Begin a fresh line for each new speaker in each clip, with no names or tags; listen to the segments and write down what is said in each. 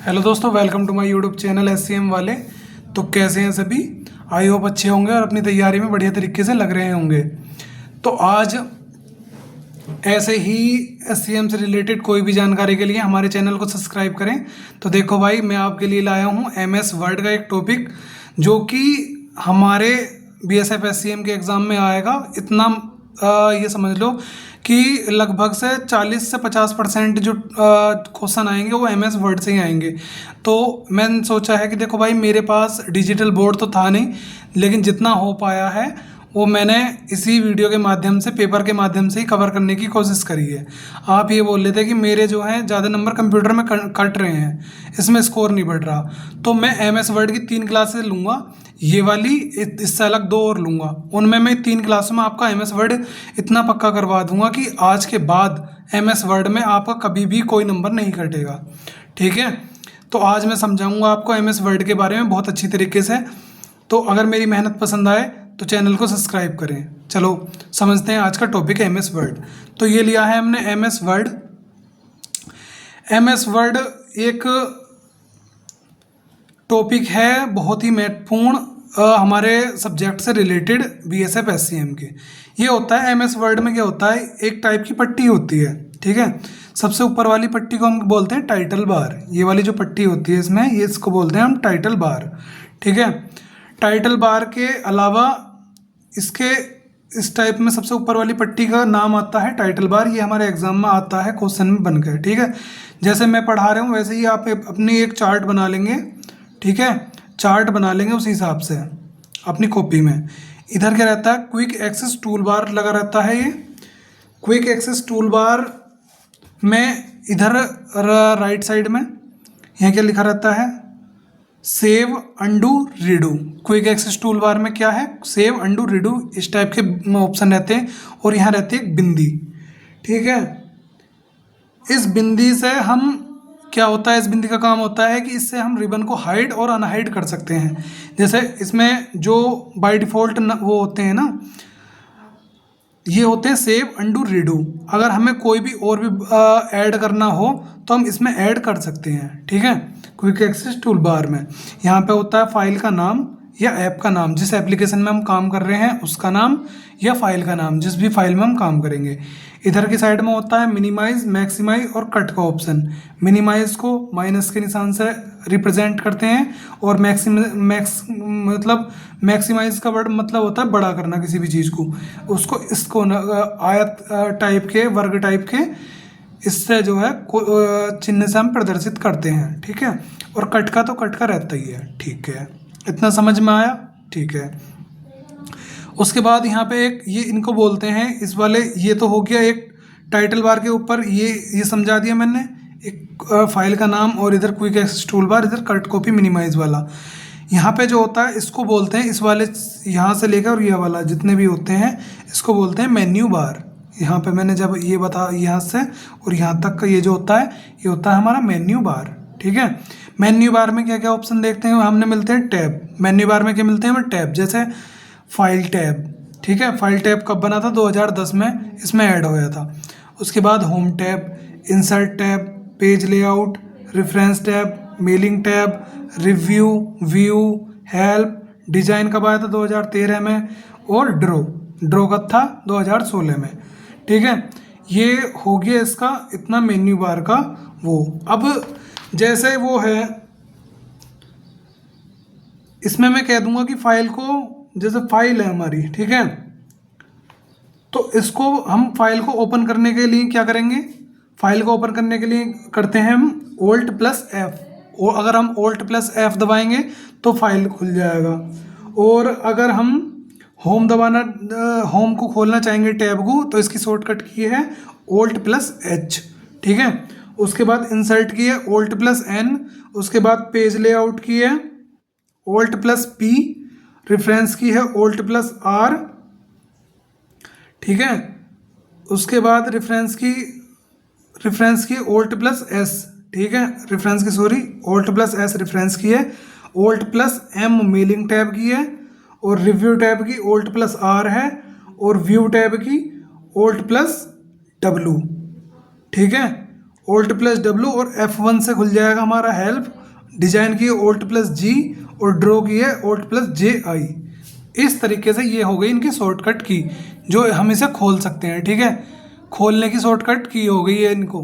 Hello दोस्तों, welcome to my YouTube channel SCM वाले। तो कैसे हैं सभी? आई होप अच्छे होंगे और अपनी तैयारी में बढ़िया तरीके से लग रहे होंगे। तो आज ऐसे ही SCM से रिलेटेड कोई भी जानकारी के लिए हमारे चैनल को सब्सक्राइब करें। तो देखो भाई, मैं आपके लिए लाया हूँ MS वर्ड का एक टॉपिक जो कि हमारे BSF SCM के एग्ज़ाम में आएगा। इतना ये समझ लो कि लगभग से 40 से 50% जो क्वेश्चन आएंगे वो MS वर्ड से ही आएंगे। तो मैंने सोचा है कि देखो भाई, मेरे पास डिजिटल बोर्ड तो था नहीं, लेकिन जितना हो पाया है वो मैंने इसी वीडियो के माध्यम से, पेपर के माध्यम से ही कवर करने की कोशिश करी है। आप ये बोल रहे थे कि मेरे जो हैं ज़्यादा नंबर कंप्यूटर में कट रहे हैं, इसमें स्कोर नहीं बढ़ रहा। तो मैं MS वर्ड की 3 क्लासेस लूँगा, ये वाली इससे अलग 2 और लूँगा। उनमें मैं 3 क्लासों में आपका MS वर्ड इतना पक्का करवा दूंगा कि आज के बाद MS वर्ड में आपका कभी भी कोई नंबर नहीं कटेगा। ठीक है? तो आज मैं समझाऊंगा आपको MS वर्ड के बारे में बहुत अच्छी तरीके से। तो अगर मेरी मेहनत पसंद आए तो चैनल को सब्सक्राइब करें। चलो समझते हैं आज का टॉपिक है MS वर्ड। तो ये लिया है हमने MS वर्ड। MS वर्ड एक टॉपिक है बहुत ही महत्वपूर्ण हमारे सब्जेक्ट से रिलेटेड BSF SCM के। ये होता है MS वर्ड में क्या होता है, एक टाइप की पट्टी होती है। ठीक है? सबसे ऊपर वाली पट्टी को हम बोलते हैं टाइटल बार। ये वाली जो पट्टी होती है इसमें, ये इसको बोलते हैं हम टाइटल बार। ठीक है? टाइटल बार के अलावा इसके इस टाइप में सबसे ऊपर वाली पट्टी का नाम आता है टाइटल बार। ये हमारे एग्जाम में आता है क्वेश्चन में बनकर। ठीक है? जैसे मैं पढ़ा रहा हूँ वैसे ही आप अपनी एक चार्ट बना लेंगे। ठीक है? चार्ट बना लेंगे उसी हिसाब से अपनी कॉपी में। इधर क्या रहता है, क्विक एक्सेस टूल बार लगा रहता है। ये क्विक एक्सेस टूल बार में इधर राइट साइड में यहाँ क्या लिखा रहता है, save undo redo. Quick access tool bar में क्या है, सेव अंडू रीडू, इस टाइप के ऑप्शन रहते हैं। और यहाँ रहती है एक बिंदी। ठीक है? इस बिंदी से हम क्या होता है, इस बिंदी का काम होता है कि इससे हम रिबन को हाइड और अनहाइड कर सकते हैं। जैसे इसमें जो बाय डिफ़ॉल्ट वो होते हैं ना, ये होते हैं सेव अंडू रीडू। अगर हमें कोई भी और भी ऐड करना हो तो हम इसमें ऐड कर सकते हैं। ठीक है? क्विक एक्सेस टूल बार में यहाँ पे होता है फाइल का नाम या ऐप का नाम, जिस एप्लीकेशन में हम काम कर रहे हैं उसका नाम, या फाइल का नाम, जिस भी फाइल में हम काम करेंगे। इधर की साइड में होता है मिनिमाइज, मैक्सिमाइज और कट का ऑप्शन। मिनिमाइज को माइनस के निशान से रिप्रेजेंट करते हैं, और मतलब मैक्सिमाइज का वर्ड मतलब होता है बड़ा करना किसी भी चीज़ को। उसको इसको आयत टाइप के, वर्ग टाइप के, इससे जो है चिन्ह से हम प्रदर्शित करते हैं। ठीक है? और कट का तो कट का रहता ही है। ठीक है? इतना समझ में आया? ठीक है। उसके बाद यहाँ पे एक ये इनको बोलते हैं इस वाले, ये तो हो गया एक टाइटल बार के ऊपर, ये समझा दिया मैंने, एक फाइल का नाम, और इधर क्विक एक्सेस टूल बार, इधर कट कॉपी मिनिमाइज वाला। यहाँ पे जो होता है इसको बोलते हैं, इस वाले यहाँ से लेकर और ये वाला जितने भी होते हैं इसको बोलते हैं मेन्यू बार। यहाँ पे मैंने जब ये बता, यहाँ से और यहाँ तक का ये जो होता है, ये होता है हमारा मेन्यू बार। ठीक है? मेन्यू बार में क्या क्या ऑप्शन देखते हैं हमने, मिलते हैं टैब। मेन्यू बार में क्या मिलते हैं हमें, टैब। जैसे फाइल टैब। ठीक है? फाइल टैब कब बना था, 2010 में इसमें ऐड होया था। उसके बाद home tab, insert tab, page layout, reference tab, mailing tab, review, view, help. Design कब आया था, 2013 में। और ड्रॉ कब था, 2016 में। ठीक है? ये हो गया इसका इतना मेन्यू बार का वो। अब जैसे वो है, इसमें मैं कह दूंगा कि फाइल को, जैसे फाइल है हमारी, ठीक है, तो इसको हम फाइल को ओपन करने के लिए क्या करेंगे, फाइल को ओपन करने के लिए करते हैं हम Alt+F। और अगर हम Alt+F दबाएंगे तो फाइल खुल जाएगा। और अगर हम होम दबाना, होम को खोलना चाहेंगे टैब को, तो इसकी शॉर्टकट की है Alt+H। ठीक है? उसके बाद इंसर्ट की है Alt+N। उसके बाद पेज लेआउट की है Alt+P। रेफरेंस की है Alt+R। ठीक है? उसके बाद रेफरेंस की Alt+S। ठीक है? रेफरेंस की Alt+S रेफरेंस की है। Alt+M मेलिंग टैब की है। और रिव्यू टैब की Alt+R है। और व्यू टैब की Alt+W। ठीक है? Alt+W और F1 से खुल जाएगा हमारा हेल्प। डिजाइन की Alt+G और ड्रॉ की है Alt+JI। इस तरीके से ये हो गई इनकी शॉर्टकट की, जो हम इसे खोल सकते हैं। ठीक है, खोलने की शॉर्टकट की हो गई है इनको,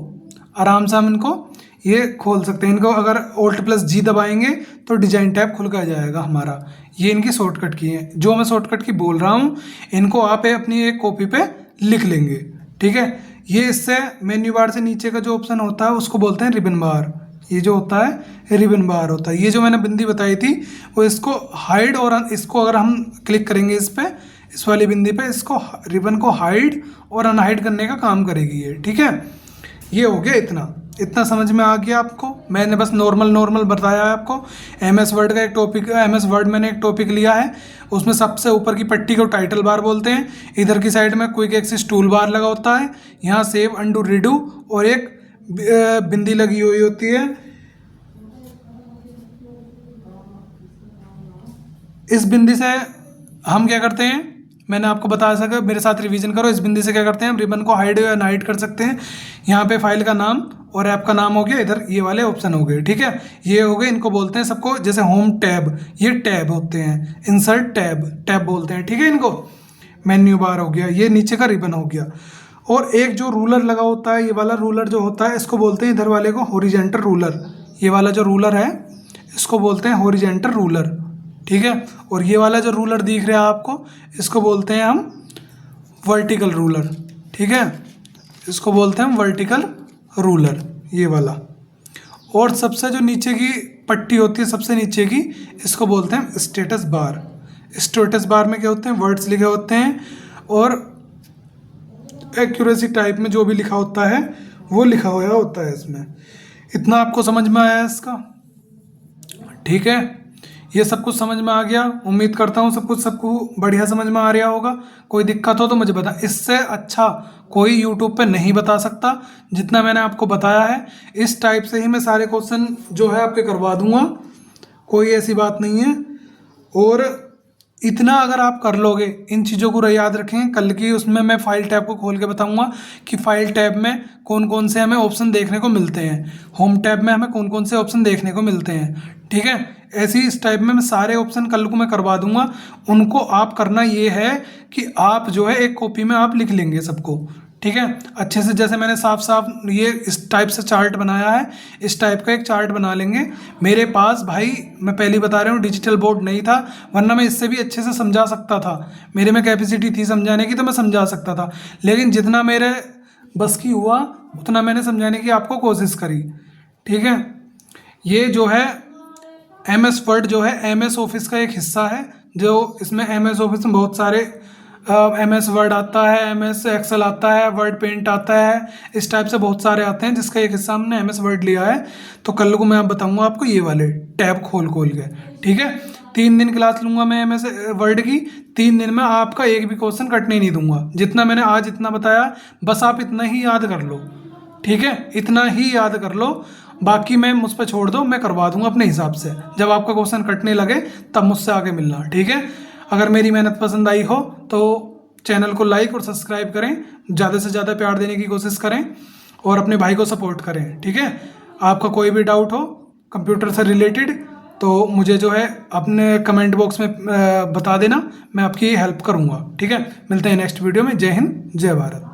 आराम से हम इनको ये खोल सकते हैं। इनको अगर Alt+G दबाएंगे तो डिजाइन टैब खुल कर जाएगा हमारा। ये इनकी शॉर्टकट की है। जो मैं शॉर्टकट की बोल रहा हूँ इनको आप अपनी एक कॉपी पे लिख लेंगे। ठीक है, ये इससे मेन्यू बार से नीचे का जो ऑप्शन होता है उसको बोलते हैं रिबन बार। ये जो होता है रिबन बार होता है। ये जो मैंने बिंदी बताई थी वो इसको हाइड, और इसको अगर हम क्लिक करेंगे इस पे, इस वाली बिंदी पे, इसको रिबन को हाइड और अनहाइड करने का काम करेगी ये। ठीक है, ये हो गया। इतना समझ में आ गया आपको। मैंने बस नॉर्मल बताया है आपको। MS वर्ड का एक टॉपिक, MS वर्ड मैंने एक टॉपिक लिया है, उसमें सबसे ऊपर की पट्टी को टाइटल बार बोलते हैं। इधर की साइड में क्विक एक्सेस टूल बार लगा होता है, यहाँ सेव अंडू रीडू और एक बिंदी लगी हुई होती है। इस बिंदी से हम क्या करते हैं, मैंने आपको बता सका, मेरे साथ रिवीजन करो। इस बिंदी से क्या करते हैं, हम रिबन को हाइड या अनहाइड कर सकते हैं। यहाँ पे फाइल का नाम और ऐप का नाम हो गया, इधर ये वाले ऑप्शन हो गए। ठीक है, ये हो गए। इनको बोलते हैं सबको, जैसे होम टैब, ये टैब होते हैं। इंसर्ट टैब बोलते हैं। ठीक है, इनको मेन्यू बार हो गया, ये नीचे का रिबन हो गया। और एक जो रूलर लगा होता है, ये वाला रूलर जो होता है, इसको बोलते हैं इधर वाले को हॉरिजॉन्टल रूलर। ये वाला जो रूलर है इसको बोलते हैं हॉरिजॉन्टल रूलर। ठीक है, और ये वाला जो रूलर दिख रहा है आपको, इसको बोलते हैं हम वर्टिकल रूलर। ठीक है, इसको बोलते हैं हम वर्टिकल रूलर, ये वाला। और सबसे जो नीचे की पट्टी होती है, सबसे नीचे की, इसको बोलते हैं स्टेटस बार। स्टेटस बार में क्या होते हैं, वर्ड्स लिखे होते हैं और एक्यूरेसी टाइप में जो भी लिखा होता है वो लिखा हुआ होता है इसमें। इतना आपको समझ में आया इसका? ठीक है, ये सब कुछ समझ में आ गया। उम्मीद करता हूँ सब कुछ सबको बढ़िया समझ में आ रहा होगा। कोई दिक्कत हो तो मुझे बता। इससे अच्छा कोई यूट्यूब पे नहीं बता सकता जितना मैंने आपको बताया है। इस टाइप से ही मैं सारे क्वेश्चन जो है आपके करवा दूंगा, कोई ऐसी बात नहीं है। और इतना अगर आप कर लोगे, इन चीज़ों को याद रखें, कल की उसमें मैं फाइल टैब को खोल के बताऊंगा कि फाइल टैब में कौन कौन से हमें ऑप्शन देखने को मिलते हैं, होम टैब में हमें कौन कौन से ऑप्शन देखने को मिलते हैं। ठीक है, ऐसी इस टाइप में मैं सारे ऑप्शन कल को मैं करवा दूंगा। उनको आप करना ये है कि आप जो है एक कॉपी में आप लिख लेंगे सबको। ठीक है, अच्छे से, जैसे मैंने साफ साफ ये इस टाइप से चार्ट बनाया है, इस टाइप का एक चार्ट बना लेंगे। मेरे पास भाई, मैं पहले बता रहा हूँ, डिजिटल बोर्ड नहीं था, वरना मैं इससे भी अच्छे से समझा सकता था। मेरे में कैपेसिटी थी समझाने की तो मैं समझा सकता था, लेकिन जितना मेरे बस की हुआ उतना मैंने समझाने की आपको कोशिश करी। ठीक है, ये जो है MS वर्ड जो है MS ऑफिस का एक हिस्सा है, जो इसमें MS ऑफिस में बहुत सारे MS वर्ड आता है, MS एक्सेल आता है, वर्ड पेंट आता है, इस टाइप से बहुत सारे आते हैं, जिसका एक हिस्सा हमने MS वर्ड लिया है। तो कल को मैं आप बताऊंगा आपको ये वाले टैब खोल के। ठीक है, 3 दिन क्लास लूंगा मैं MS वर्ड की। 3 दिन में आपका एक भी क्वेश्चन कटने नहीं दूंगा। जितना मैंने आज इतना बताया, बस आप इतना ही याद कर लो। ठीक है, इतना ही याद कर लो, बाकी मैं मुझ पर छोड़ दो, मैं करवा दूंगा अपने हिसाब से। जब आपका क्वेश्चन कटने लगे तब मुझसे आके मिलना। ठीक है, अगर मेरी मेहनत पसंद आई हो तो चैनल को लाइक और सब्सक्राइब करें, ज़्यादा से ज़्यादा प्यार देने की कोशिश करें और अपने भाई को सपोर्ट करें। ठीक है, आपका कोई भी डाउट हो कंप्यूटर से रिलेटेड तो मुझे जो है अपने कमेंट बॉक्स में बता देना, मैं आपकी हेल्प करूँगा। ठीक है, मिलते हैं नेक्स्ट वीडियो में। जय हिंद, जय भारत।